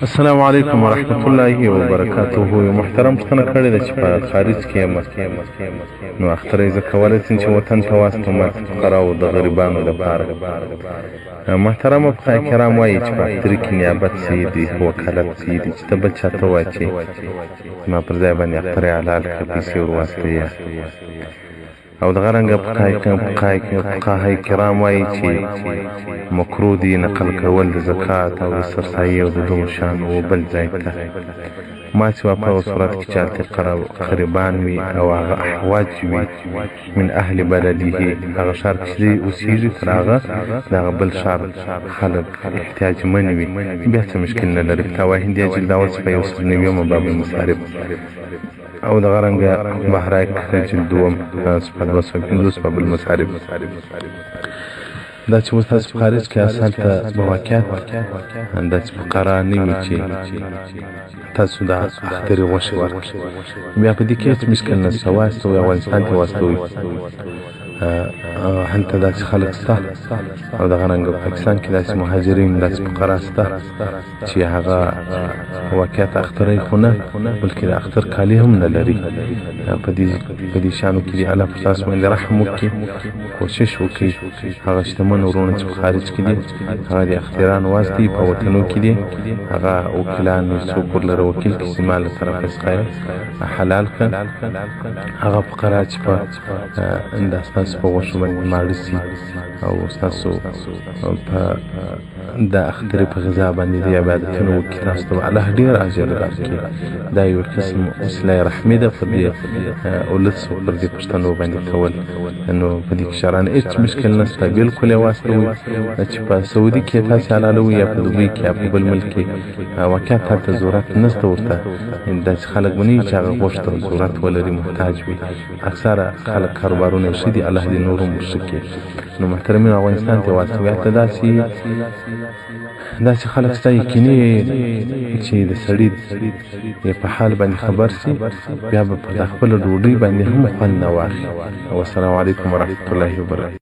السلام علیکم ورحمت الله وبرکاته. محترم پوښتنه کړې ده چې په خارج کې یم، نو اختر یې زه کولی شم چې وطن ته واستوم د فقراو د غریبانو لپاره. محترمه فقهای کرام وایي چې په اختر کې نیابت سیدي وکالت سیدي چې ته بل چاته وایي چې زما پر ځای باندې اختر یې حلال کړه، پیسې ور واستوي. او دغه رنګه فقهای کرام وایي چې مکروه دي نقل کول د زکات او د سرسایي او د دغو شیانو بل ځای ته. ما سوا په صورت کې چې هلته قریبان وي او هغه احواج وي من اهل بلده، هغه ښار کې اوسېږي تر هغه د هغه بل ښار خلک احتیاجمن وي، بیا څه مشکل نه لري. فتاوی هندیه جلد اول صفحه 109 باب المصارف. او دغه رنګه بحرایک جلد دوم صفحه 250 باب المصارف. دا چې اوس تاسو په خارج کې اصل ته مواقعیت دا چې فقرا نه وي چې تاسو دا اختري غوښې ورکړئ، بیا په دې کې هېڅ مشکل نشته، واستوئ افغانستان ته واستوئ. هلته داسې خلک شته او دغه رنګه پاکستان کې داسې مهاجرین داسې فقرا شته چې هغه واقعیت اخترۍ خو نه بلکې د اختر کالي هم نه لري. په دې شیانو کې دې الله پر تاسو باندې رحم وکړي، کوشش وکړي هغه شتمن ورونه چې په خارج کې دي هغه د اختران واستوي، په وطنو کې دي هغه وکیلان څوک ورلره وکیل کړي چې زما له طرفه څخه حلال کړه. هغه فقرا چې په ستاسو په غوښو باندې ماړه سي او ستاسو په د اخترې په غذا باندې د عبادتونو وکړي، تاسو ته الله ډېر اجر راکړي. دا یو قسم صله رحمي ده پر دې ولس پر دې پښتنو باندې کول. نو په دې کې شرعاً هېڅ مشکل نشته، بلکل یې واستوئ چې په سعودي کې تاسې حلالوئ یا په دوبۍ کې یا په بل ملک کې واقعیت هلته ضرورت نشته ورته. داسې خلک به نه وي چې هغه غوښ ته ضرورت ولري، محتاج وي. اکثره خلک کاروبارونه یې ښه دي، الله دې نور هم ښه کړي. نو محترمین افغانستان ته واستوئ. هلته داسې خلک شته یقیني چې د سړي په حال باندې خبر سي، بیا به په خپله ډوډۍ باندې هم خوند نه واخلي. والسلام علیکم ورحمت الله وبرکاته.